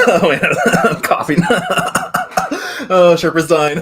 Oh man, I'm coughing. Oh, Sherpa's dying.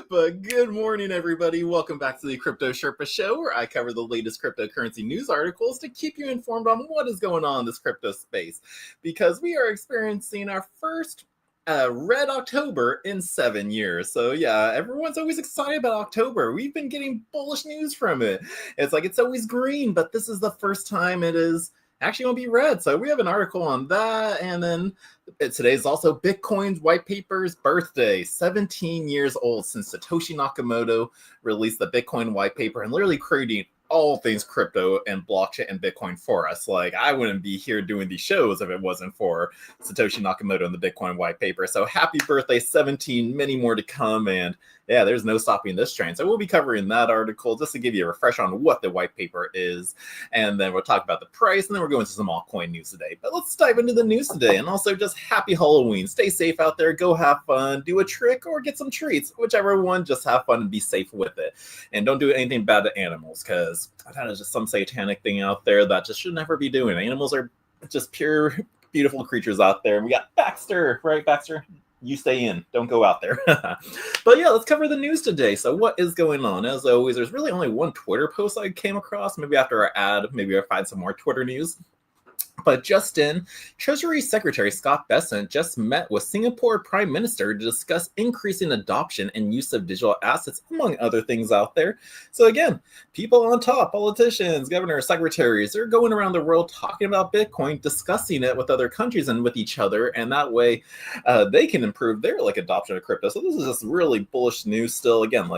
But good morning, everybody. Welcome back to the Crypto Sherpa Show, where I cover the latest cryptocurrency news articles to keep you informed on what is going on in this crypto space. Because we are experiencing our first red October in 7 years. So yeah, everyone's always excited about October. We've been getting bullish news from it. It's like it's always green, but this is the first time it is actually going to be red. So we have an article on that. And then today's also Bitcoin's white paper's birthday. 17 years old since Satoshi Nakamoto released the Bitcoin white paper and literally creating all things crypto and blockchain and Bitcoin for us. Like, I wouldn't be here doing these shows if it wasn't for Satoshi Nakamoto and the Bitcoin white paper. So happy birthday, 17, many more to come. And yeah, there's no stopping this train. So we'll be covering that article just to give you a refresh on what the white paper is. And then we'll talk about the price, and then we're going to some altcoin news today. But let's dive into the news today. And also just happy Halloween. Stay safe out there. Go have fun. Do a trick or get some treats. Whichever one, just have fun and be safe with it. And don't do anything bad to animals, because that is just some satanic thing out there that just should never be doing. Animals are just pure, beautiful creatures out there. And we got Baxter, right, Baxter? You stay in. Don't go out there. But yeah, let's cover the news today. So what is going on? As always, there's really only one Twitter post I came across. Maybe after our ad, maybe I'll find some more Twitter news. But just in, Treasury Secretary Scott Bessent just met with Singapore Prime Minister to discuss increasing adoption and use of digital assets, among other things out there. So again, people on top, politicians, governors, secretaries, they're going around the world talking about Bitcoin, discussing it with other countries and with each other, and that way they can improve their adoption of crypto. So this is just really bullish news still. Again,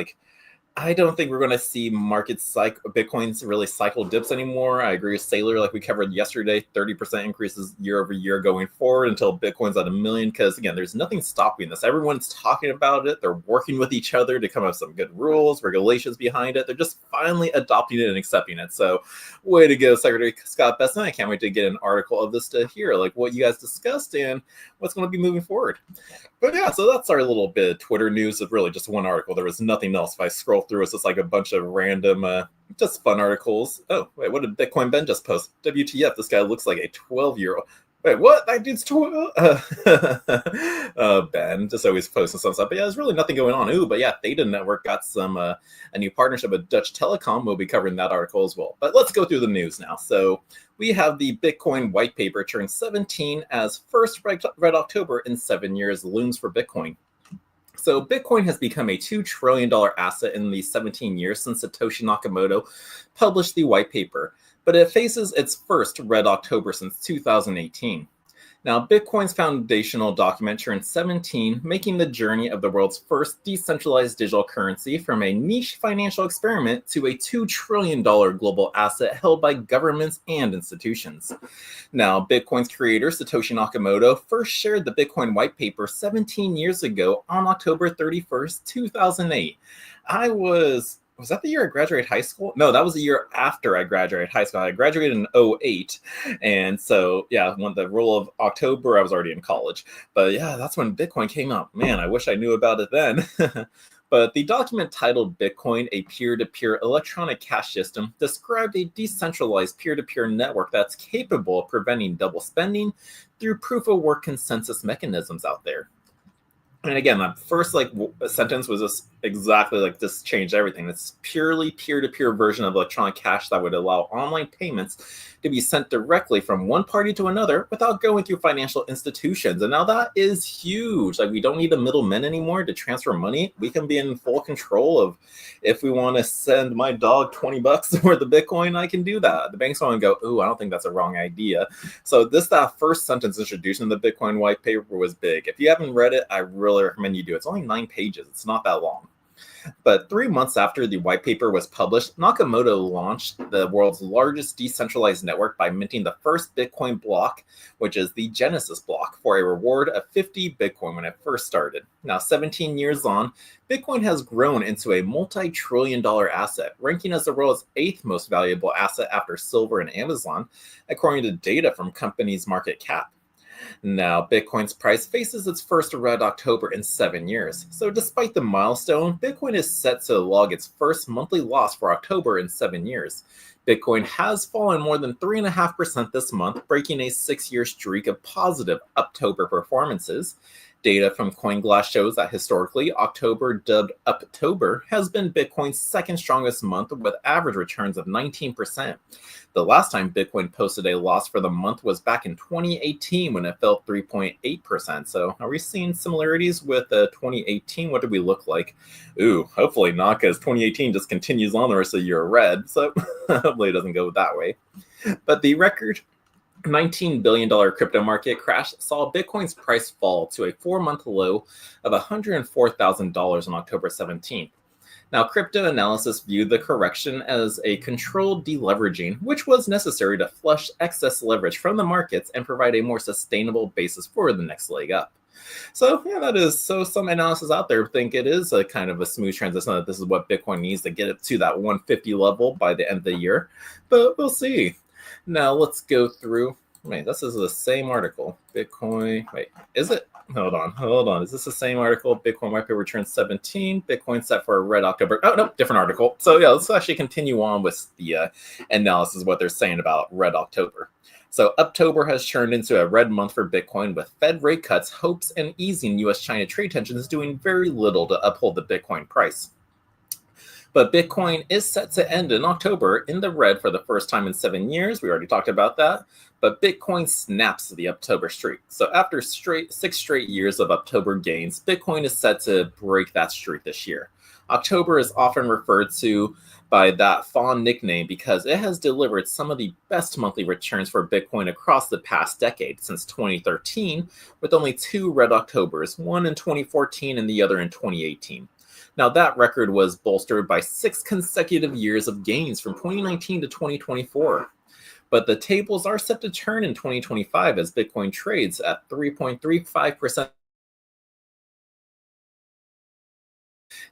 I don't think we're going to see markets Bitcoin's really cycle dips anymore. I agree with Saylor, like we covered yesterday, 30% increases year over year going forward until Bitcoin's at 1 million. Because again, there's nothing stopping this. Everyone's talking about it. They're working with each other to come up with some good rules, regulations behind it. They're just finally adopting it and accepting it. So way to go, Secretary Scott Bessent. I can't wait to get an article of this to hear what you guys discussed and what's going to be moving forward. But yeah, so that's our little bit of Twitter news of really just one article. There was nothing else. If I scroll through, it's just like a bunch of random, just fun articles. Oh, wait, what did Bitcoin Ben just post? WTF, this guy looks like a 12-year-old. Wait, what? That dude's 12? Ben just always posting some stuff. But yeah, there's really nothing going on. Ooh, but yeah, Theta Network got some a new partnership with Dutch Telecom. We'll be covering that article as well. But let's go through the news now. So we have the Bitcoin white paper turned 17 as first red October in 7 years looms for Bitcoin. So Bitcoin has become a $2 trillion asset in the 17 years since Satoshi Nakamoto published the white paper, but it faces its first red October since 2018. Now, Bitcoin's foundational document turned 17, making the journey of the world's first decentralized digital currency from a niche financial experiment to a $2 trillion global asset held by governments and institutions. Now, Bitcoin's creator, Satoshi Nakamoto, first shared the Bitcoin white paper 17 years ago on October 31st, 2008. Was that the year I graduated high school? No, that was the year after I graduated high school. I graduated in 2008. And so, yeah, when the rule of October, I was already in college. But yeah, that's when Bitcoin came out. Man, I wish I knew about it then. But the document titled Bitcoin, a peer-to-peer electronic cash system, described a decentralized peer-to-peer network that's capable of preventing double spending through proof-of-work consensus mechanisms out there. And again, that first sentence was just exactly this changed everything. It's purely peer-to-peer version of electronic cash that would allow online payments to be sent directly from one party to another without going through financial institutions. And now that is huge. We don't need the middlemen anymore to transfer money. We can be in full control of if we want to send my dog $20 worth of Bitcoin, I can do that. The banks want to go, ooh, I don't think that's a wrong idea. So that first sentence introducing the Bitcoin white paper was big. If you haven't read it, I really recommend you do. It's only 9 pages. It's not that long. But 3 months after the white paper was published, Nakamoto launched the world's largest decentralized network by minting the first Bitcoin block, which is the Genesis block, for a reward of 50 Bitcoin when it first started. Now, 17 years on, Bitcoin has grown into a multi-trillion-dollar asset, ranking as the world's 8th most valuable asset after silver and Amazon, according to data from companies' market cap. Now, Bitcoin's price faces its first red October in 7 years. So despite the milestone, Bitcoin is set to log its first monthly loss for October in 7 years. Bitcoin has fallen more than 3.5% this month, breaking a 6-year streak of positive October performances. Data from CoinGlass shows that historically, October, dubbed Uptober, has been Bitcoin's second strongest month with average returns of 19%. The last time Bitcoin posted a loss for the month was back in 2018 when it fell 3.8%. So are we seeing similarities with 2018? What did we look like? Ooh, hopefully not, because 2018 just continues on the rest of the year red. So hopefully it doesn't go that way. But the record $19 billion crypto market crash saw Bitcoin's price fall to a 4-month low of $104,000 on October 17th. Now, crypto analysis viewed the correction as a controlled deleveraging, which was necessary to flush excess leverage from the markets and provide a more sustainable basis for the next leg up. So, yeah, that is. So some analysis out there think it is a kind of a smooth transition, that this is what Bitcoin needs to get it to that 150 level by the end of the year. But we'll see. Now, let's go through. Wait, this is the same article. Bitcoin. Wait, is it? Hold on. Is this the same article? Bitcoin white paper return 17. Bitcoin set for a red October. Oh, no, different article. So, yeah, let's actually continue on with the analysis of what they're saying about red October. So, October has turned into a red month for Bitcoin, with Fed rate cuts, hopes, and easing U.S.-China trade tensions doing very little to uphold the Bitcoin price. But Bitcoin is set to end in October in the red for the first time in 7 years. We already talked about that. But Bitcoin snaps the October streak. So after 6 straight years of October gains, Bitcoin is set to break that streak this year. October is often referred to by that fond nickname because it has delivered some of the best monthly returns for Bitcoin across the past decade, since 2013, with only 2 red Octobers, one in 2014 and the other in 2018. Now, that record was bolstered by 6 consecutive years of gains from 2019 to 2024. But the tables are set to turn in 2025 as Bitcoin trades at 3.35%.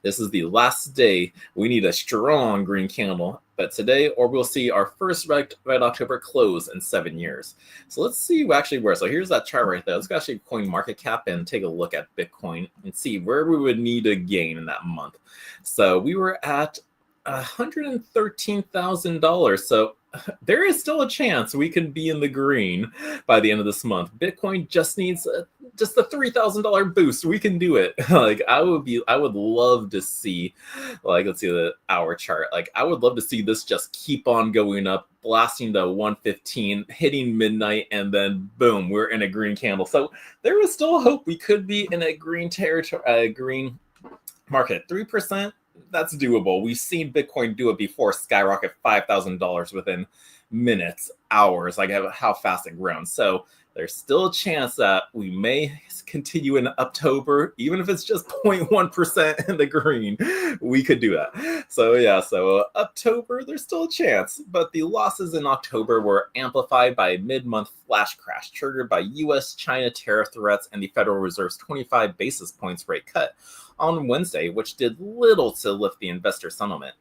This is the last day. We need a strong green candle, but today, or we'll see our first red October close in 7 years. So let's see actually where. So here's that chart right there. Let's go actually coin market cap and take a look at Bitcoin and see where we would need a gain in that month. So we were at $113,000. So there is still a chance we could be in the green by the end of this month. Bitcoin just needs just a $3,000 boost. We can do it. I would love to see, let's see the hour chart. I would love to see this just keep on going up, blasting to 115, hitting midnight, and then boom, we're in a green candle. So there is still hope we could be in a green territory, green market. 3%. That's doable. We've seen Bitcoin do it before, skyrocket $5,000 within minutes, hours, how fast it grows. So there's still a chance that we may continue in October, even if it's just 0.1% in the green. We could do that. So yeah, October, there's still a chance. But the losses in October were amplified by a mid-month flash crash triggered by U.S.-China tariff threats and the Federal Reserve's 25 basis points rate cut on Wednesday, which did little to lift the investor sentiment.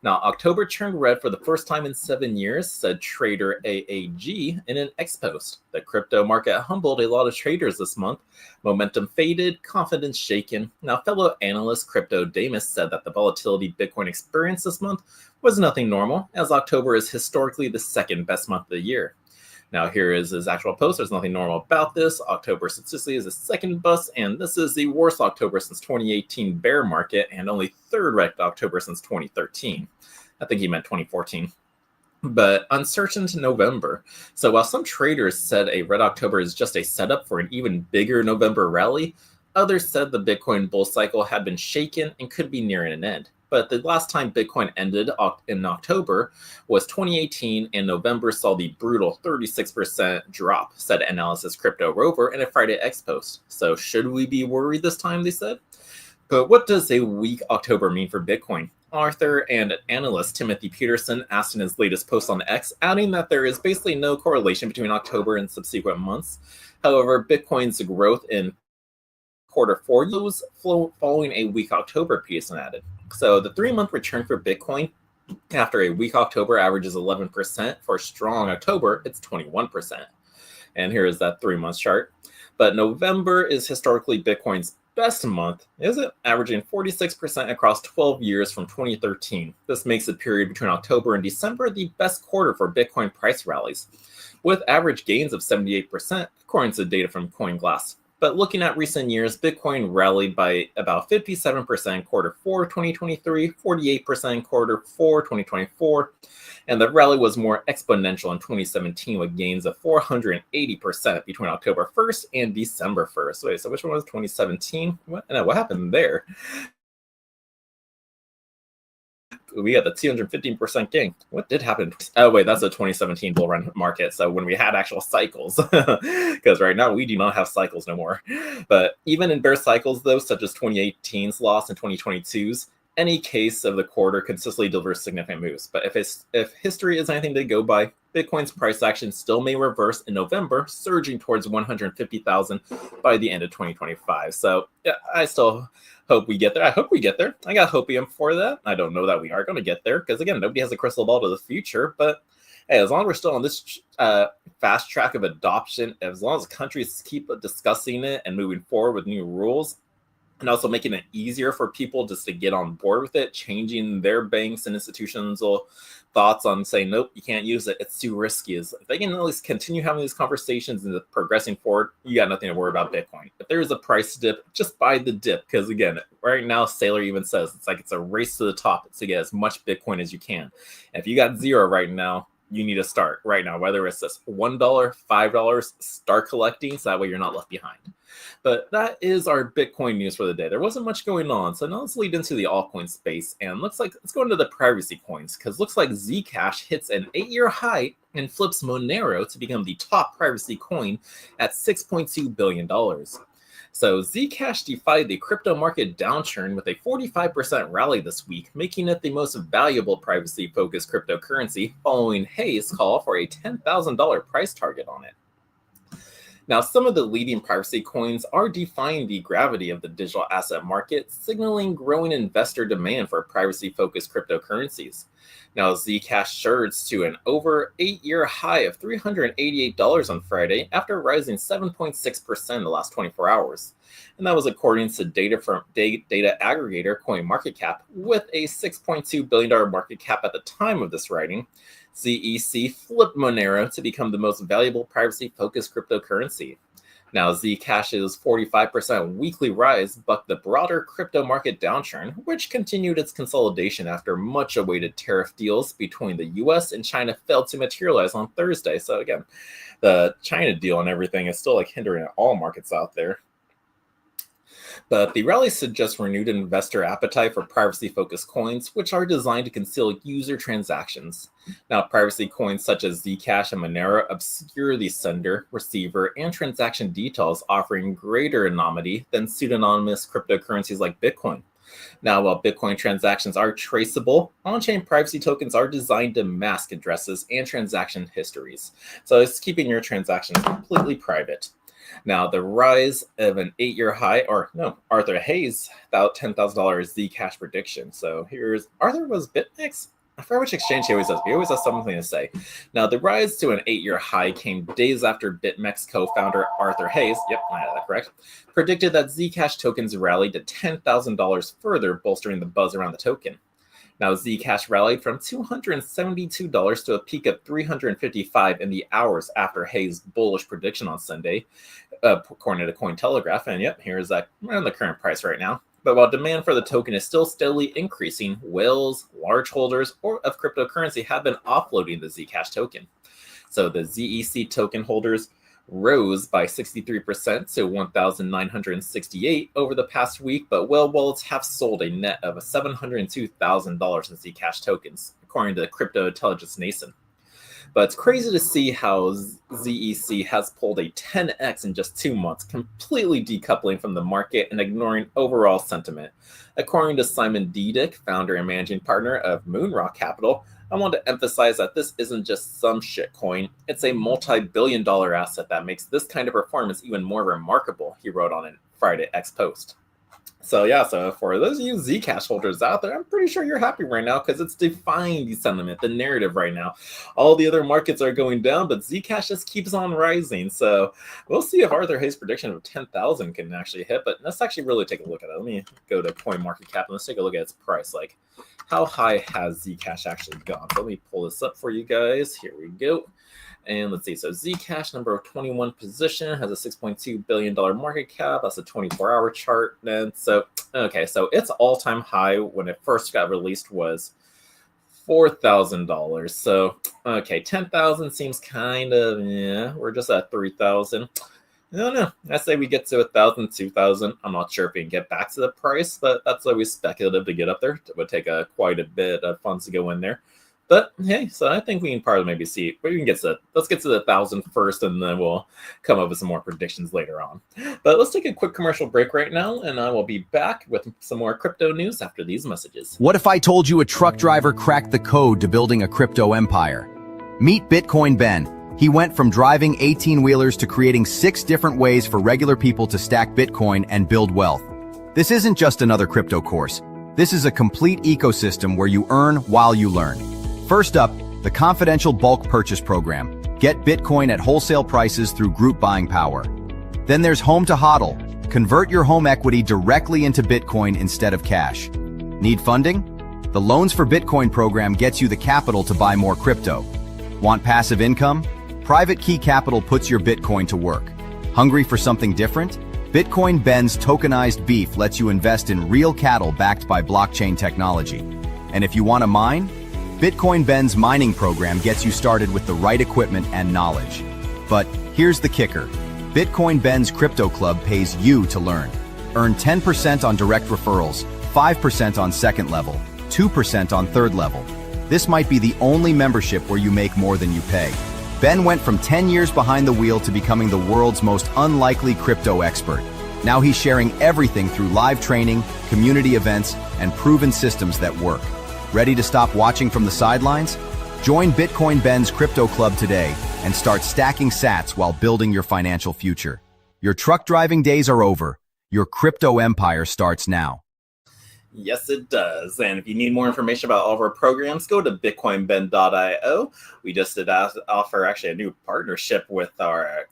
Now, October turned red for the first time in 7 years, said trader AAG in an X post. The crypto market humbled a lot of traders this month. Momentum faded, confidence shaken. Now, fellow analyst Crypto Damus said that the volatility Bitcoin experienced this month was nothing normal, as October is historically the second best month of the year. Now, here is his actual post. There's nothing normal about this. October statistically is the second bust, and this is the worst October since 2018 bear market, and only third red October since 2013. I think he meant 2014. But uncertain to November. So while some traders said a red October is just a setup for an even bigger November rally, others said the Bitcoin bull cycle had been shaken and could be nearing an end. But the last time Bitcoin ended in October was 2018, and November saw the brutal 36% drop, said analysis Crypto Rover in a Friday X post. So should we be worried this time, they said? But what does a weak October mean for Bitcoin? Author and analyst Timothy Peterson asked in his latest post on X, adding that there is basically no correlation between October and subsequent months. However, Bitcoin's growth in quarter 4 lows following a weak October, Peterson added. So the 3-month return for Bitcoin after a weak October averages 11%. For a strong October, it's 21%. And here is that 3-month chart. But November is historically Bitcoin's best month is it averaging 46% across 12 years from 2013. This makes the period between October and December the best quarter for Bitcoin price rallies, with average gains of 78% according to data from CoinGlass. But looking at recent years, Bitcoin rallied by about 57% quarter 4 2023, 48% quarter 4 2024, and the rally was more exponential in 2017 with gains of 480% between October 1st and December 1st. Wait, so which one was 2017? What happened there? We got the 215% gain. What did happen? Oh, wait, that's a 2017 bull run market. So when we had actual cycles, because right now we do not have cycles no more. But even in bear cycles, though, such as 2018's loss and 2022's, any case of the quarter consistently delivers significant moves. But if history is anything to go by, Bitcoin's price action still may reverse in November, surging towards 150,000 by the end of 2025. So yeah, I still hope we get there. I hope we get there. I got hopium for that. I don't know that we are going to get there because, again, nobody has a crystal ball to the future. But hey, as long as we're still on this fast track of adoption, as long as countries keep discussing it and moving forward with new rules, and also making it easier for people just to get on board with it, changing their banks and institutions' thoughts on saying, nope, you can't use it, it's too risky. If they can at least continue having these conversations and progressing forward, you got nothing to worry about Bitcoin. If there's a price dip, just buy the dip. Because again, right now, Saylor even says it's like it's a race to the top to get as much Bitcoin as you can. And if you got zero right now, you need to start right now, whether it's just $1, $5, start collecting so that way you're not left behind. But that is our Bitcoin news for the day. There wasn't much going on, so now let's lead into the altcoin space. And let's go into the privacy coins, because looks like Zcash hits an 8-year high and flips Monero to become the top privacy coin at $6.2 billion. So Zcash defied the crypto market downturn with a 45% rally this week, making it the most valuable privacy-focused cryptocurrency, following Hayes' call for a $10,000 price target on it. Now, some of the leading privacy coins are defying the gravity of the digital asset market, signaling growing investor demand for privacy-focused cryptocurrencies. Now, Zcash surged to an over 8-year high of $388 on Friday after rising 7.6% in the last 24 hours. And that was according to data from data aggregator CoinMarketCap, with a $6.2 billion market cap at the time of this writing. ZEC flipped Monero to become the most valuable privacy-focused cryptocurrency. Now, Zcash's 45% weekly rise bucked the broader crypto market downturn, which continued its consolidation after much-awaited tariff deals between the US and China failed to materialize on Thursday. So again, the China deal and everything is still like hindering all markets out there. But the rally suggests renewed investor appetite for privacy-focused coins, which are designed to conceal user transactions. Now, privacy coins such as Zcash and Monero obscure the sender, receiver, and transaction details, offering greater anonymity than pseudonymous cryptocurrencies like Bitcoin. Now, while Bitcoin transactions are traceable, on-chain privacy tokens are designed to mask addresses and transaction histories. So it's keeping your transactions completely private. Now, the rise of an 8-year high, Arthur Hayes, about $10,000 Zcash prediction. So here's Arthur was BitMEX. I forget which exchange he always does. He always has something to say. Now, the rise to an 8-year high came days after BitMEX co-founder Arthur Hayes, yep, I had that correct, predicted that Zcash tokens rallied to $10,000 further, bolstering the buzz around the token. Now, Zcash rallied from $272 to a peak of $355 in the hours after Hayes' bullish prediction on Sunday, according to Cointelegraph. And yep, here's that around the current price right now. But while demand for the token is still steadily increasing, whales, large holders of cryptocurrency have been offloading the Zcash token. So the ZEC token holders rose by 63% to 1,968 over the past week, but whale wallets have sold a net of $702,000 in Zcash tokens, according to Crypto Intelligence Nason. But it's crazy to see how ZEC has pulled a 10x in just 2 months, completely decoupling from the market and ignoring overall sentiment. According to Simon Diedick, founder and managing partner of Moonrock Capital, I want to emphasize that this isn't just some shit coin. It's a multi-billion-dollar asset that makes this kind of performance even more remarkable, he wrote on a Friday X post. So for those of you Zcash holders out there, I'm pretty sure you're happy right now because it's defying the sentiment, the narrative right now. All the other markets are going down, but Zcash just keeps on rising. So we'll see if Arthur Hayes' prediction of 10,000 can actually hit. But let's actually really take a look at it. Let me go to CoinMarketCap and let's take a look at its price. Like, how high has Zcash actually gone? So let me pull this up for you guys. Here we go. And let's see, so Zcash, number 21 position, has a $6.2 billion market cap. That's a 24-hour chart. And so, okay, so its all-time high when it first got released was $4,000. So, okay, 10,000 seems kind of, yeah, we're just at 3,000. I don't know. I say we get to 1,000, 2,000. I'm not sure if we can get back to the price, but that's always speculative to get up there. It would take quite a bit of funds to go in there. But hey, so I think we can probably maybe see, but we can let's get to the 1,000 first, and then we'll come up with some more predictions later on. But let's take a quick commercial break right now, and I will be back with some more crypto news after these messages. What if I told you a truck driver cracked the code to building a crypto empire? Meet Bitcoin Ben. He went from driving 18-wheelers to creating 6 different ways for regular people to stack Bitcoin and build wealth. This isn't just another crypto course. This is a complete ecosystem where you earn while you learn. First up, the confidential bulk purchase program. Get Bitcoin at wholesale prices through group buying power. Then there's Home to HODL. Convert your home equity directly into Bitcoin instead of cash. Need funding? The Loans for Bitcoin program gets you the capital to buy more crypto. Want passive income? Private Key Capital puts your Bitcoin to work. Hungry for something different? Bitcoin Ben's tokenized beef lets you invest in real cattle backed by blockchain technology. And if you want to mine, Bitcoin Ben's mining program gets you started with the right equipment and knowledge. But here's the kicker. Bitcoin Ben's Crypto Club pays you to learn. Earn 10% on direct referrals, 5% on second level, 2% on third level. This might be the only membership where you make more than you pay. Ben went from 10 years behind the wheel to becoming the world's most unlikely crypto expert. Now he's sharing everything through live training, community events, and proven systems that work. Ready to stop watching from the sidelines? Join Bitcoin Ben's Crypto Club today and start stacking sats while building your financial future. Your truck driving days are over. Your crypto empire starts now. Yes, it does. And if you need more information about all of our programs, go to bitcoinben.io. We just did offer actually a new partnership with a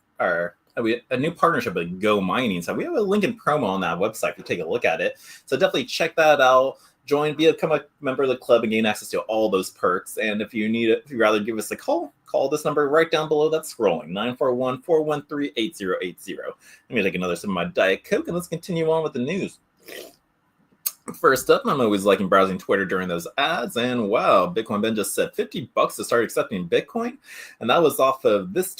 new partnership with Go Mining. So we have a link in promo on that website if you take a look at it. So definitely check that out. Become a member of the club and gain access to all those perks. And if you'd rather give us a call this number right down below that's scrolling, 941-413-8080. I'm going to take another sip of my Diet Coke and let's continue on with the news. First up, I'm always liking browsing Twitter during those ads, and wow, Bitcoin Ben just said $50 to start accepting Bitcoin, and that was off of this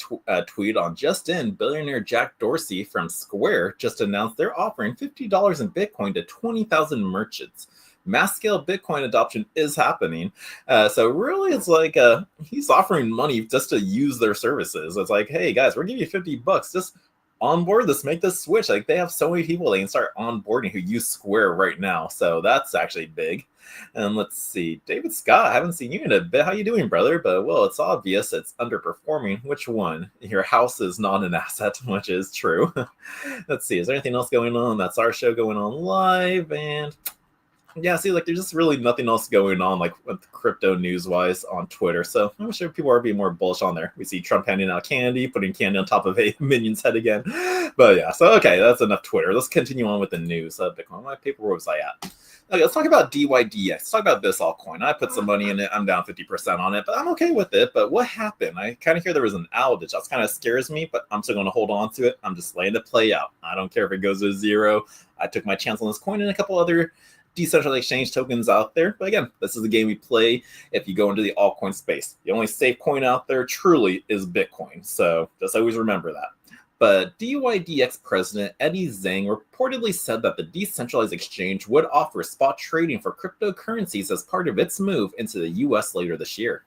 tweet on Just In. Billionaire Jack Dorsey from Square just announced they're offering $50 in Bitcoin to 20,000 merchants. Mass-scale Bitcoin adoption is happening. So really, it's like he's offering money just to use their services. It's like, hey, guys, we're giving you $50. Just onboard this, make this switch. Like, they have so many people they can start onboarding who use Square right now. So that's actually big. And let's see. David Scott, I haven't seen you in a bit. How you doing, brother? But, well, it's obvious it's underperforming. Which one? Your house is not an asset, which is true. Let's see. Is there anything else going on? That's our show going on live. And yeah, see, like, there's just really nothing else going on, like, with crypto news-wise on Twitter. So I'm sure people are being more bullish on there. We see Trump handing out candy, putting candy on top of a minion's head again. But yeah, so okay, that's enough Twitter. Let's continue on with the news. Bitcoin, my paper, where was I at? Okay, let's talk about DYDX. Let's talk about this altcoin. I put some money in it. I'm down 50% on it, but I'm okay with it. But what happened? I kind of hear there was an outage. That kind of scares me, but I'm still going to hold on to it. I'm just letting it play out. I don't care if it goes to zero. I took my chance on this coin and a couple other decentralized exchange tokens out there. But again, this is the game we play if you go into the altcoin space. The only safe coin out there truly is Bitcoin. So just always remember that. But DYDX president Eddie Zhang reportedly said that the decentralized exchange would offer spot trading for cryptocurrencies as part of its move into the US later this year.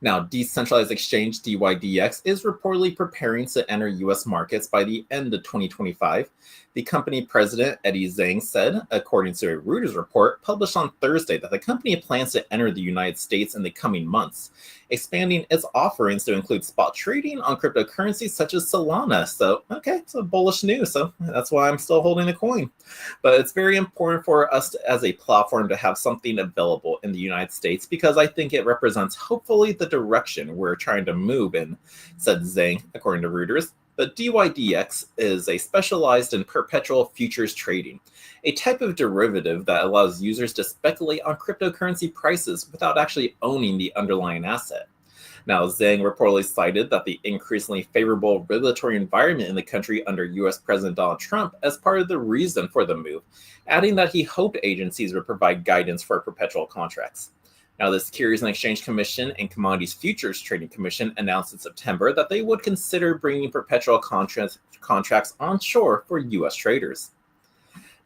Now, decentralized exchange DYDX is reportedly preparing to enter US markets by the end of 2025. The company president, Eddie Zhang, said, according to a Reuters report published on Thursday, that the company plans to enter the United States in the coming months. expanding its offerings to include spot trading on cryptocurrencies such as Solana. So, okay, so bullish news. So that's why I'm still holding the coin. But it's very important for us as a platform to have something available in the United States because I think it represents hopefully the direction we're trying to move in, said Zhang, according to Reuters. But DYDX is a specialized in perpetual futures trading, a type of derivative that allows users to speculate on cryptocurrency prices without actually owning the underlying asset. Now, Zhang reportedly cited that the increasingly favorable regulatory environment in the country under US President Donald Trump as part of the reason for the move, adding that he hoped agencies would provide guidance for perpetual contracts. Now, the Securities and Exchange Commission and Commodities Futures Trading Commission announced in September that they would consider bringing perpetual contracts onshore for U.S. traders.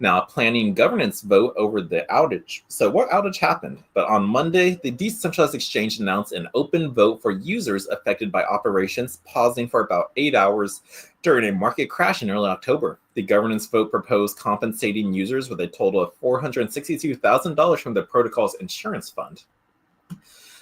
Now, planning governance vote over the outage. So what outage happened? But on Monday, the decentralized exchange announced an open vote for users affected by operations, pausing for about 8 hours during a market crash in early October. The governance vote proposed compensating users with a total of $462,000 from the protocol's insurance fund.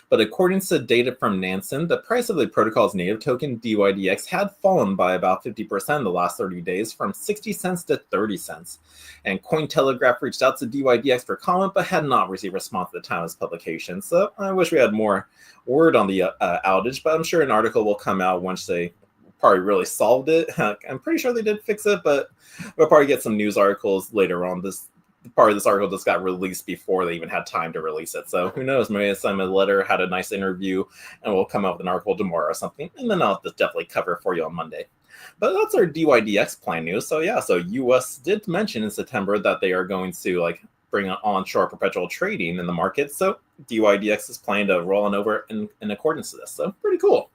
But according to data from Nansen, the price of the protocol's native token, DYDX, had fallen by about 50% in the last 30 days, from 60 cents to 30 cents. And Cointelegraph reached out to DYDX for comment, but had not received a response at the time of its publication. So I wish we had more word on the outage, but I'm sure an article will come out once they probably really solved it. I'm pretty sure they did fix it, but we'll probably get some news articles later on. This part of this article just got released before they even had time to release it. So who knows, maybe I sent a letter, had a nice interview, and we'll come out with an article tomorrow or something. And then I'll just definitely cover for you on Monday. But that's our DYDX plan news. So yeah, so US did mention in September that they are going to bring on onshore perpetual trading in the market. So DYDX is planning to roll on over in accordance to this. So pretty cool.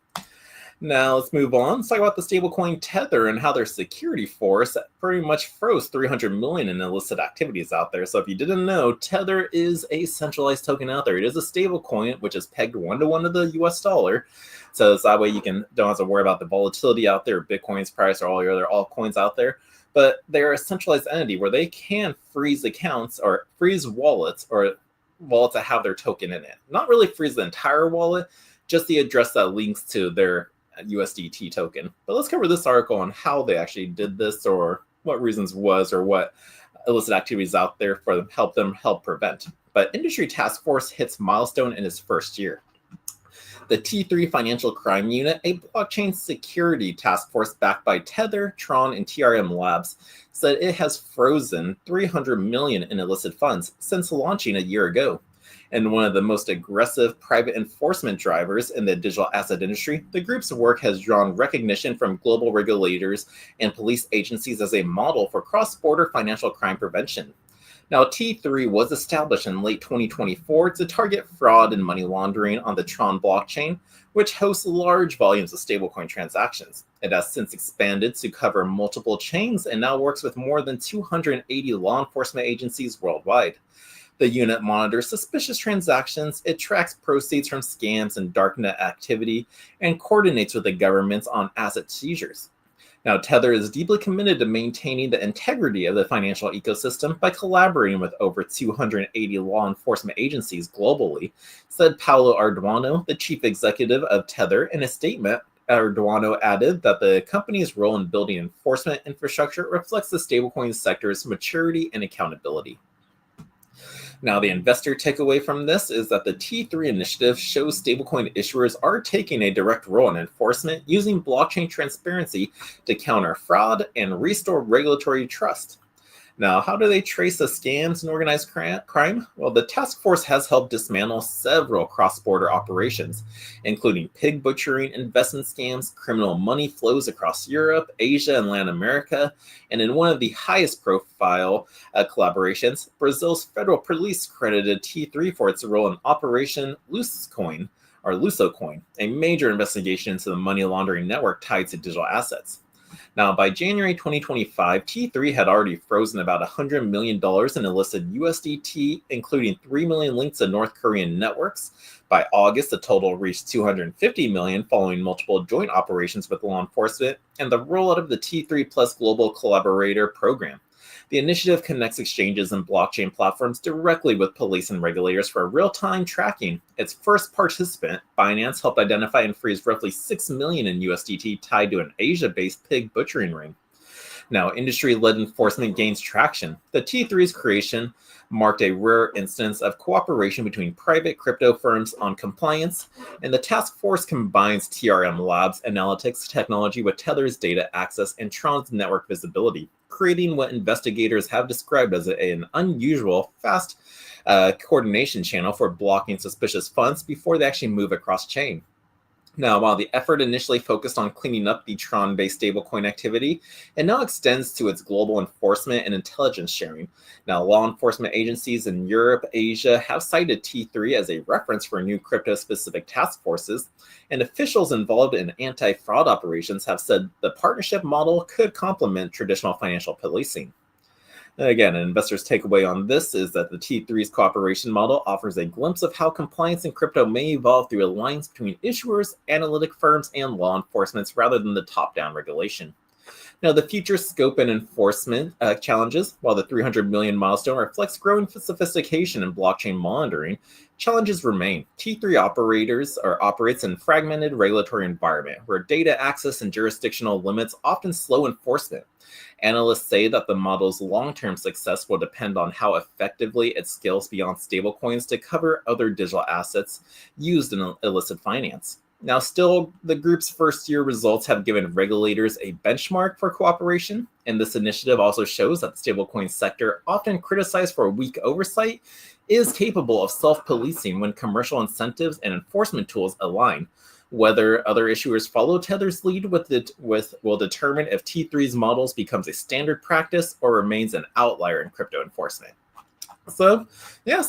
Now let's move on. Let's talk about the stablecoin Tether and how their security force pretty much froze 300 million in illicit activities out there. So if you didn't know, Tether is a centralized token out there. It is a stablecoin which is pegged 1-to-1 to the US dollar. So that way you don't have to worry about the volatility out there, Bitcoin's price, or all your other altcoins out there. But they're a centralized entity where they can freeze accounts or freeze wallets or wallets that have their token in it. Not really freeze the entire wallet, just the address that links to their USDT token. But let's cover this article on how they actually did this, or what reasons was, or what illicit activities out there for them help prevent. But Industry Task Force hits milestone in its first year. The T3 Financial Crime Unit, a blockchain security task force backed by Tether, Tron, and TRM Labs, said it has frozen 300 million in illicit funds since launching a year ago. And one of the most aggressive private enforcement drivers in the digital asset industry, the group's work has drawn recognition from global regulators and police agencies as a model for cross-border financial crime prevention. Now, T3 was established in late 2024 to target fraud and money laundering on the Tron blockchain, which hosts large volumes of stablecoin transactions. It has since expanded to cover multiple chains and now works with more than 280 law enforcement agencies worldwide. The unit monitors suspicious transactions, it tracks proceeds from scams and darknet activity, and coordinates with the governments on asset seizures. Now, Tether is deeply committed to maintaining the integrity of the financial ecosystem by collaborating with over 280 law enforcement agencies globally, said Paolo Arduano, the chief executive of Tether. In a statement, Arduano added that the company's role in building enforcement infrastructure reflects the stablecoin sector's maturity and accountability. Now, the investor takeaway from this is that the T3 initiative shows stablecoin issuers are taking a direct role in enforcement using blockchain transparency to counter fraud and restore regulatory trust. Now, how do they trace the scams and organized crime? Well, the task force has helped dismantle several cross-border operations, including pig butchering, investment scams, criminal money flows across Europe, Asia, and Latin America. And in one of the highest profile collaborations, Brazil's federal police credited T3 for its role in Operation Lusocoin, a major investigation into the money laundering network tied to digital assets. Now, by January 2025, T3 had already frozen about $100 million in illicit USDT, including 3 million linked to North Korean networks. By August, the total reached 250 million following multiple joint operations with law enforcement and the rollout of the T3 Plus Global Collaborator Program. The initiative connects exchanges and blockchain platforms directly with police and regulators for real-time tracking. Its first participant, Binance, helped identify and freeze roughly 6 million in USDT tied to an Asia-based pig butchering ring. Now, industry-led enforcement gains traction. The T3's creation marked a rare instance of cooperation between private crypto firms on compliance, and the task force combines TRM Labs analytics technology with Tether's data access and Tron's network visibility, creating what investigators have described as an unusual, fast coordination channel for blocking suspicious funds before they actually move across chain. Now, while the effort initially focused on cleaning up the Tron-based stablecoin activity, it now extends to its global enforcement and intelligence sharing. Now, law enforcement agencies in Europe, Asia have cited T3 as a reference for new crypto-specific task forces, and officials involved in anti-fraud operations have said the partnership model could complement traditional financial policing. Again, an investor's takeaway on this is that the T3's cooperation model offers a glimpse of how compliance in crypto may evolve through alliance between issuers, analytic firms, and law enforcement rather than the top-down regulation. Now, the future scope and enforcement challenges, while the 300 million milestone reflects growing sophistication in blockchain monitoring, challenges remain. T3 operates in a fragmented regulatory environment where data access and jurisdictional limits often slow enforcement. Analysts say that the model's long-term success will depend on how effectively it scales beyond stablecoins to cover other digital assets used in illicit finance. Now, still, the group's first-year results have given regulators a benchmark for cooperation, and this initiative also shows that the stablecoin sector, often criticized for weak oversight, is capable of self-policing when commercial incentives and enforcement tools align. Whether other issuers follow Tether's lead will determine if T3's models becomes a standard practice or remains an outlier in crypto enforcement. So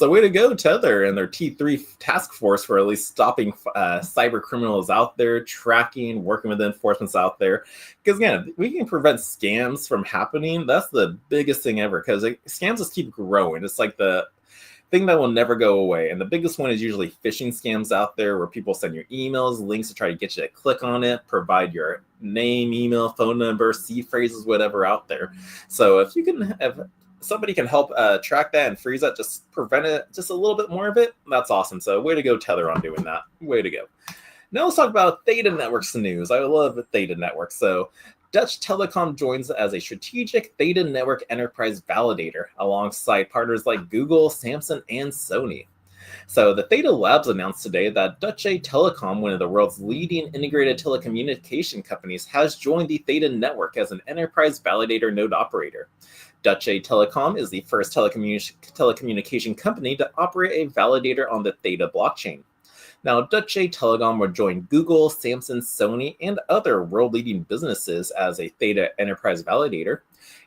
way to go, Tether and their T3 task force for at least stopping cyber criminals out there, tracking, working with the enforcements out there. Because again, if we can prevent scams from happening, that's the biggest thing ever, because scams just keep growing. It's like the thing that will never go away. And the biggest one is usually phishing scams out there where people send you emails, links to try to get you to click on it, provide your name, email, phone number, seed phrases, whatever out there. So if somebody can help track that and freeze that, just prevent it, just a little bit more of it, that's awesome. So way to go, Tether, on doing that. Way to go. Now let's talk about Theta Networks news. I love Theta Networks. So Dutch Telecom joins as a strategic Theta Network enterprise validator alongside partners like Google, Samsung, and Sony. So the Theta Labs announced today that Dutch Telecom, one of the world's leading integrated telecommunication companies, has joined the Theta Network as an enterprise validator node operator. Dutch Telecom is the first telecommunication company to operate a validator on the Theta blockchain. Now, Dutch Telecom will join Google, Samsung, Sony, and other world-leading businesses as a Theta enterprise validator,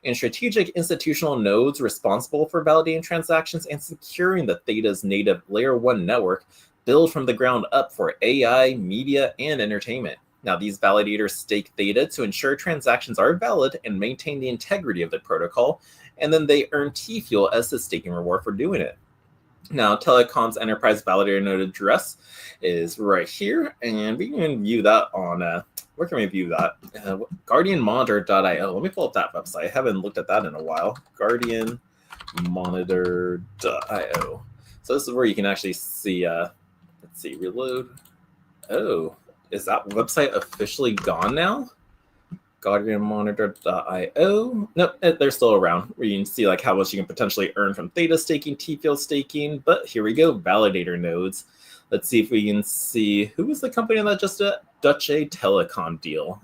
and strategic institutional nodes responsible for validating transactions and securing the Theta's native Layer 1 network built from the ground up for AI, media, and entertainment. Now, these validators stake Theta to ensure transactions are valid and maintain the integrity of the protocol, and then they earn T-Fuel as the staking reward for doing it. Now, Telecom's enterprise validator node address is right here, and we can view that on, where can we view that? GuardianMonitor.io. Let me pull up that website. I haven't looked at that in a while. GuardianMonitor.io. So this is where you can actually see, let's see, reload. Oh, is that website officially gone now? GuardianMonitor.io. Nope, they're still around. Where you can see like how much you can potentially earn from Theta staking, T-Fuel staking. But here we go, validator nodes. Let's see if we can see who was the company that just a Dutch Telecom deal.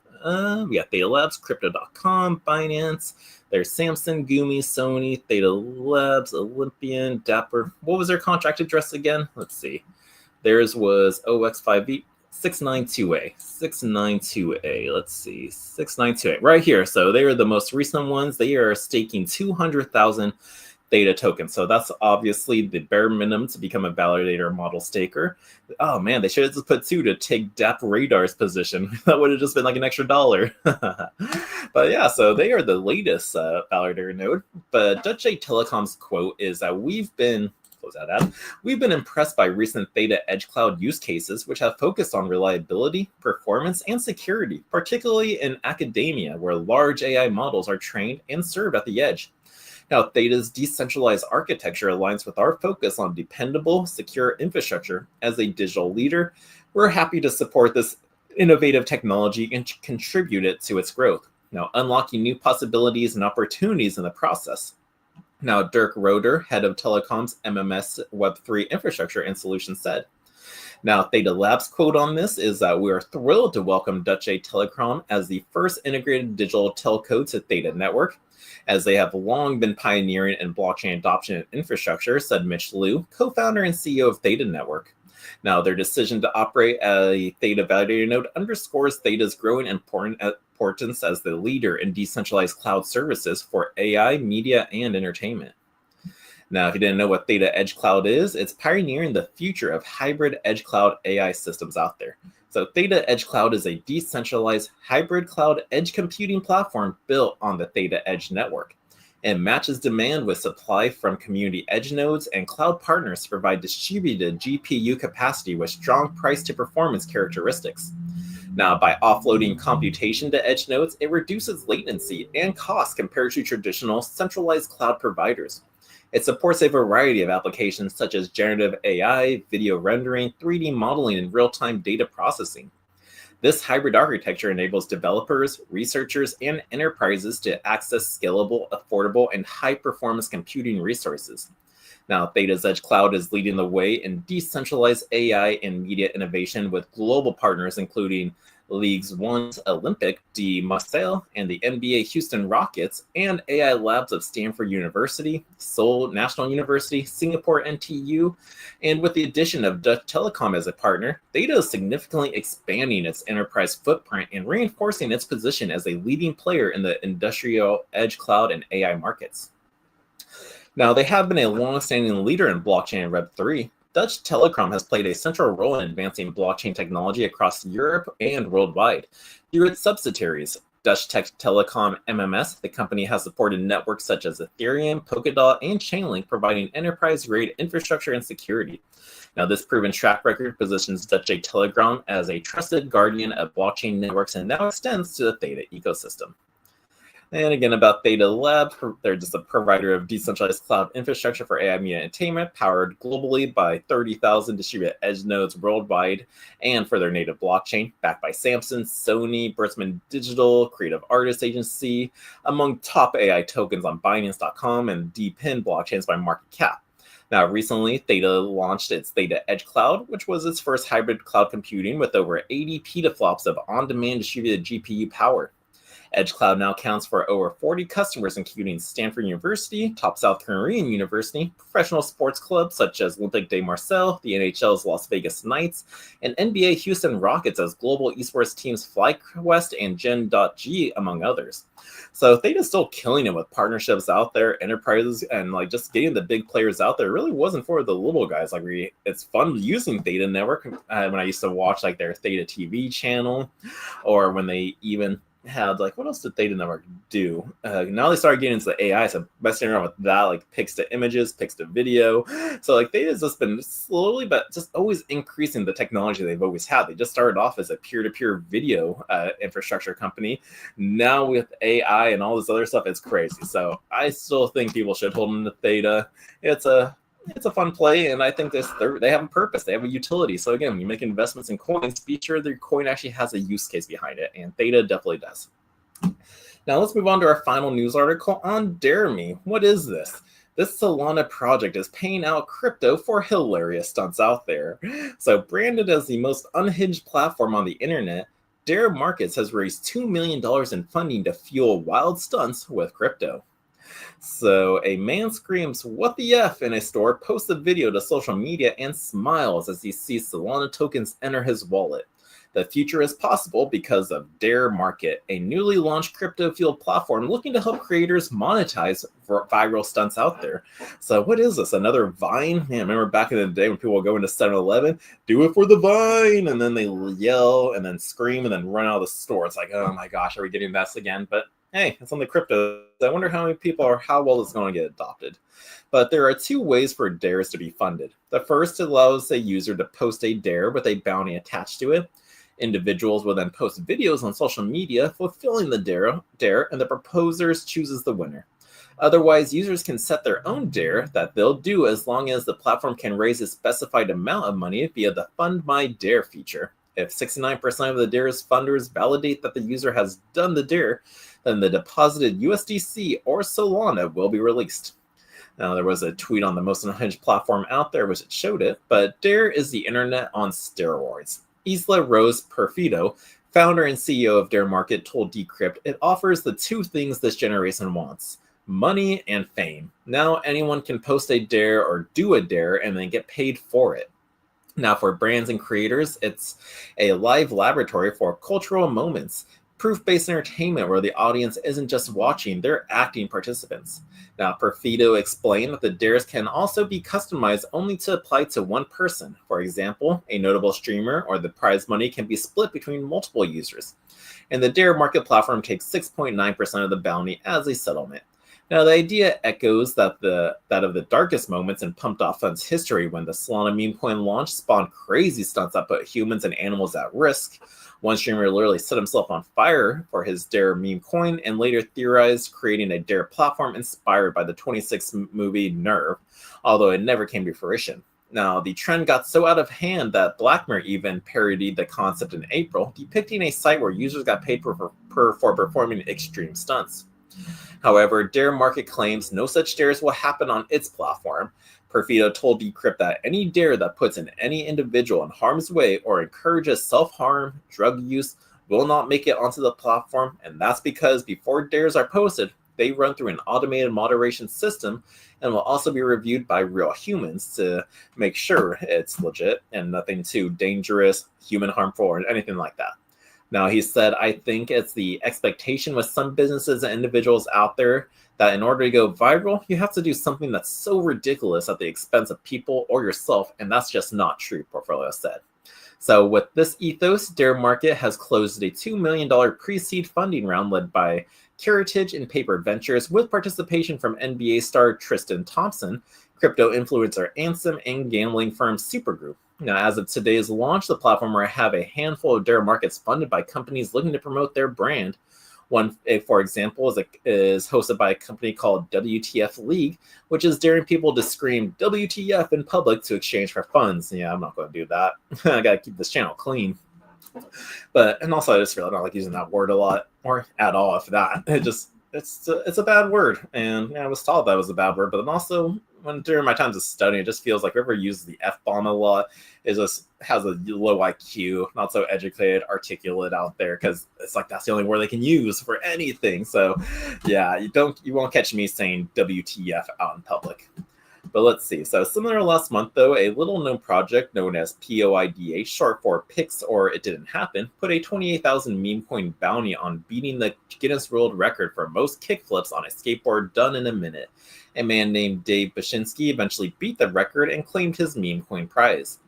We got Theta Labs, Crypto.com, Binance. There's Samsung, Gumi, Sony, Theta Labs, Olympian, Dapper. What was their contract address again? Let's see. Theirs was OX5V. 692A. 692A. Let's see. 692A. Right here. So they are the most recent ones. They are staking 200,000 Theta tokens. So that's obviously the bare minimum to become a validator model staker. Oh man, they should have just put 2 to take DAP Radar's position. That would have just been like an extra $1. But yeah, so they are the latest validator node. But Dutch Telecom's quote is that we've been impressed by recent Theta Edge Cloud use cases, which have focused on reliability, performance, and security, particularly in academia, where large AI models are trained and served at the edge. Now, Theta's decentralized architecture aligns with our focus on dependable, secure infrastructure. As a digital leader, we're happy to support this innovative technology and contribute it to its growth. Now, unlocking new possibilities and opportunities in the process. Now, Dirk Roeder, head of Telecom's MMS Web3 infrastructure and solutions, said. Now, Theta Labs' quote on this is that we are thrilled to welcome Deutsche Telekom as the first integrated digital telco to Theta Network, as they have long been pioneering in blockchain adoption and infrastructure, said Mitch Liu, co-founder and CEO of Theta Network. Now, their decision to operate a Theta validator node underscores Theta's growing importance as the leader in decentralized cloud services for AI, media, and entertainment. Now, if you didn't know what Theta Edge Cloud is, it's pioneering the future of hybrid edge cloud AI systems out there. So Theta Edge Cloud is a decentralized hybrid cloud edge computing platform built on the Theta Edge network. It matches demand with supply from community edge nodes and cloud partners to provide distributed GPU capacity with strong price to performance characteristics. Now, by offloading computation to edge nodes, it reduces latency and cost compared to traditional centralized cloud providers. It supports a variety of applications such as generative AI, video rendering, 3D modeling, and real-time data processing. This hybrid architecture enables developers, researchers, and enterprises to access scalable, affordable, and high-performance computing resources. Now, Theta's Edge Cloud is leading the way in decentralized AI and media innovation with global partners including Leagues One's Olympic de Marseille and the NBA Houston Rockets, and AI labs of Stanford University, Seoul National University, Singapore NTU, and with the addition of Deutsche Telekom as a partner, Theta is significantly expanding its enterprise footprint and reinforcing its position as a leading player in the industrial edge cloud and AI markets. Now, they have been a long-standing leader in blockchain and Web3. Deutsche Telekom has played a central role in advancing blockchain technology across Europe and worldwide. Through its subsidiaries, Deutsche Telekom MMS, the company has supported networks such as Ethereum, Polkadot, and Chainlink, providing enterprise-grade infrastructure and security. Now, this proven track record positions Deutsche Telekom as a trusted guardian of blockchain networks and now extends to the Theta ecosystem. And again, about Theta Lab, they're just a provider of decentralized cloud infrastructure for AI media entertainment, powered globally by 30,000 distributed edge nodes worldwide, and for their native blockchain, backed by Samsung, Sony, Bertelsmann Digital, Creative Artists Agency, among top AI tokens on Binance.com and DePIN blockchains by market cap. Now, recently, Theta launched its Theta Edge Cloud, which was its first hybrid cloud computing with over 80 petaflops of on-demand distributed GPU power. Edge Cloud now counts for over 40 customers, including Stanford University, top South Korean university, professional sports clubs such as Olympic de Marseille, the NHL's Las Vegas Knights, and NBA Houston Rockets as global esports teams FlyQuest and Gen.G, among others. So Theta's still killing it with partnerships out there, enterprises, and like just getting the big players out there. It really wasn't for the little guys. It's fun using Theta Network when I used to watch like their Theta TV channel, or when they even had what else did Theta Network do? Now they started getting into the AI, so messing around with that, like pics to images, pics to video. So Theta's just been slowly, but just always increasing the technology they've always had. They just started off as a peer-to-peer video infrastructure company. Now with AI and all this other stuff, it's crazy. So I still think people should hold on to Theta. It's a fun play, and I think they have a purpose. They have a utility. So again, when you make investments in coins, be sure the coin actually has a use case behind it, and Theta definitely does. Now let's move on to our final news article on Dare Me. What is this? This Solana project is paying out crypto for hilarious stunts out there. So branded as the most unhinged platform on the internet, Dare Markets has raised $2 million in funding to fuel wild stunts with crypto. So a man screams, "What the F?" in a store, posts a video to social media, and smiles as he sees Solana tokens enter his wallet. The future is possible because of Dare Market, a newly launched crypto-fueled platform looking to help creators monetize viral stunts out there. So what is this? Another Vine? Man, remember back in the day when people would go into 7-Eleven, do it for the Vine, and then they yell and then scream and then run out of the store. It's like, oh my gosh, are we getting this again? But hey, it's on the crypto. I wonder how many people or how well it's going to get adopted. But there are two ways for dares to be funded. The first allows a user to post a dare with a bounty attached to it. Individuals will then post videos on social media fulfilling the dare, and the proposers chooses the winner. Otherwise, users can set their own dare that they'll do as long as the platform can raise a specified amount of money via the Fund My Dare feature. If 69% of the dare's funders validate that the user has done the dare, then the deposited USDC or Solana will be released. Now, there was a tweet on the most unhinged platform out there which it showed it, but Dare is the internet on steroids. Isla Rose Perfido, founder and CEO of Dare Market, told Decrypt it offers the two things this generation wants: money and fame. Now anyone can post a dare or do a dare and then get paid for it. Now, for brands and creators, it's a live laboratory for cultural moments, proof-based entertainment where the audience isn't just watching, they're acting participants. Now, Perfido explained that the dares can also be customized only to apply to one person. For example, a notable streamer or the prize money can be split between multiple users. And the Dare Market platform takes 6.9% of the bounty as a settlement. Now, the idea echoes that of the darkest moments in Pumped Off Fun's history when the Solana meme coin launch spawned crazy stunts that put humans and animals at risk. One streamer literally set himself on fire for his Dare meme coin and later theorized creating a Dare platform inspired by the 26 movie Nerve, although it never came to fruition. Now, the trend got so out of hand that Black Mirror even parodied the concept in April, depicting a site where users got paid for performing extreme stunts. However, Dare Market claims no such dares will happen on its platform. Perfido told Decrypt that any dare that puts any individual in harm's way or encourages self-harm, drug use, will not make it onto the platform, and that's because before dares are posted, they run through an automated moderation system and will also be reviewed by real humans to make sure it's legit and nothing too dangerous, human harmful, or anything like that. Now, he said, I think it's the expectation with some businesses and individuals out there that in order to go viral, you have to do something that's so ridiculous at the expense of people or yourself, and that's just not true, Portfolio said. So with this ethos, Dare Market has closed a $2 million pre-seed funding round led by Heritage and Paper Ventures with participation from NBA star Tristan Thompson, crypto influencer Ansem, and gambling firm Supergroup. Now, as of today's launch, the platform will have a handful of Dare Markets funded by companies looking to promote their brand. One, for example, is hosted by a company called WTF League, which is daring people to scream WTF in public to exchange for funds. Yeah, I'm not going to do that. I got to keep this channel clean. And also, I just feel I don't like using that word a lot, or at all, if that. It's a bad word, and I was taught that was a bad word. But then also, during my times of studying, it just feels like whoever uses the F-bomb a lot just has a low IQ, not so educated, articulate out there, because it's like that's the only word they can use for anything. So, yeah, you won't catch me saying WTF out in public. But let's see. So similar to last month, though, a little-known project known as POIDH, short for Pix or It Didn't Happen, put a 28,000 meme coin bounty on beating the Guinness World Record for most kickflips on a skateboard done in a minute. A man named Dave Bashinsky eventually beat the record and claimed his meme coin prize.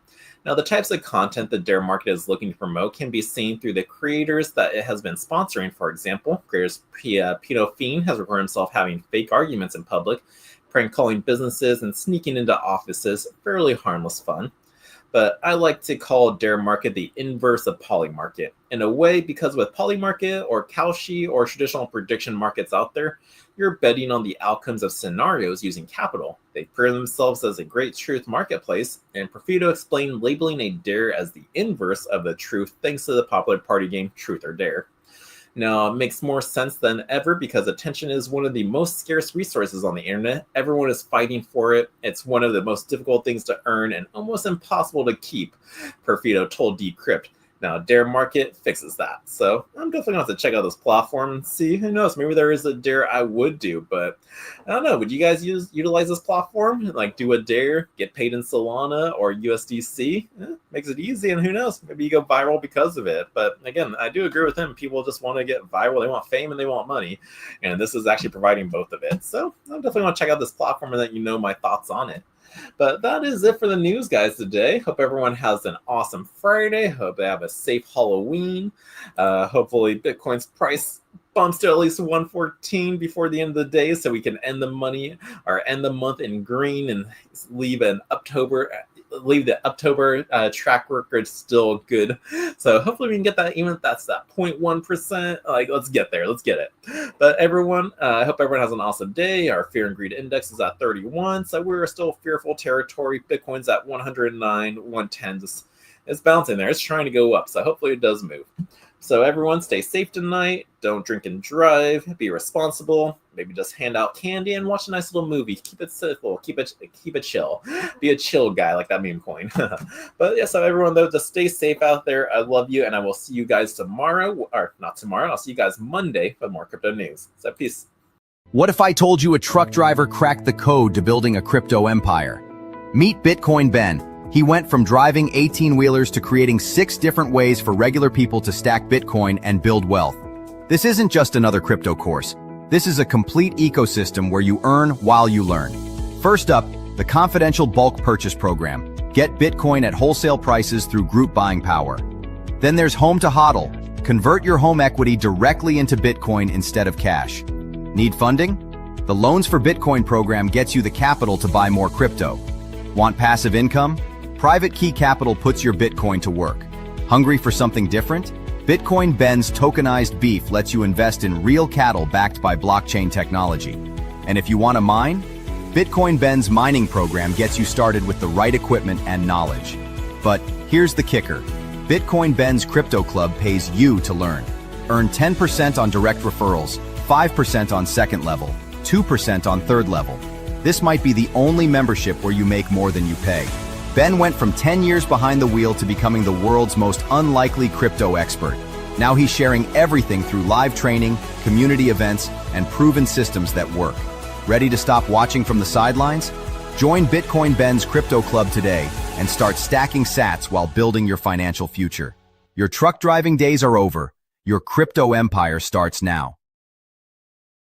Now, the types of content that Dare Market is looking to promote can be seen through the creators that it has been sponsoring. For example, creators Pino Fiend has recorded himself having fake arguments in public, prank calling businesses, and sneaking into offices. Fairly harmless fun. But I like to call Dare Market the inverse of Polymarket. In a way, because with Polymarket or Kalshi or traditional prediction markets out there, you're betting on the outcomes of scenarios using capital. They prove themselves as a great truth marketplace, and Perfido explained labeling a dare as the inverse of the truth thanks to the popular party game Truth or Dare. Now, it makes more sense than ever because attention is one of the most scarce resources on the internet. Everyone is fighting for it. It's one of the most difficult things to earn and almost impossible to keep, Perfido told Decrypt. Now, Dare Market fixes that. So I'm definitely going to have to check out this platform and see. Who knows? Maybe there is a dare I would do, but I don't know. Would you guys utilize this platform? Like do a dare, get paid in Solana or USDC? Makes it easy, and who knows? Maybe you go viral because of it. But again, I do agree with him. People just want to get viral. They want fame and they want money. And this is actually providing both of it. So I definitely want to check out this platform and let you know my thoughts on it. But that is it for the news, guys, today. Hope everyone has an awesome Friday. Hope they have a safe Halloween. Hopefully Bitcoin's price bumps to at least 114 before the end of the day so we can end the month in green and leave an October leave the October track record still good. So hopefully we can get that, even if that's that 0.1%. Like, let's get there. Let's get it. But everyone, I hope everyone has an awesome day. Our fear and greed index is at 31. So we're still fearful territory. Bitcoin's at 109, 110. It's bouncing there. It's trying to go up. So hopefully it does move. So everyone, stay safe tonight. Don't drink and drive. Be responsible. Maybe just hand out candy and watch a nice little movie. Keep it simple. Keep it chill. Be a chill guy like that meme coin. But yeah, so everyone though, just stay safe out there. I love you, and I will see you guys tomorrow, or not tomorrow. I'll see you guys Monday for more crypto news. So peace. What if I told you a truck driver cracked the code to building a crypto empire? Meet Bitcoin Ben. He went from driving 18-wheelers to creating 6 different ways for regular people to stack Bitcoin and build wealth. This isn't just another crypto course. This is a complete ecosystem where you earn while you learn. First up, the confidential bulk purchase program. Get Bitcoin at wholesale prices through group buying power. Then there's Home to HODL. Convert your home equity directly into Bitcoin instead of cash. Need funding? The Loans for Bitcoin program gets you the capital to buy more crypto. Want passive income? Private Key Capital puts your Bitcoin to work. Hungry for something different? Bitcoin Ben's tokenized beef lets you invest in real cattle backed by blockchain technology. And if you want to mine? Bitcoin Ben's mining program gets you started with the right equipment and knowledge. But here's the kicker. Bitcoin Ben's Crypto Club pays you to learn. Earn 10% on direct referrals, 5% on second level, 2% on third level. This might be the only membership where you make more than you pay. Ben went from 10 years behind the wheel to becoming the world's most unlikely crypto expert. Now he's sharing everything through live training, community events, and proven systems that work. Ready to stop watching from the sidelines? Join Bitcoin Ben's Crypto Club today and start stacking sats while building your financial future. Your truck driving days are over. Your crypto empire starts now.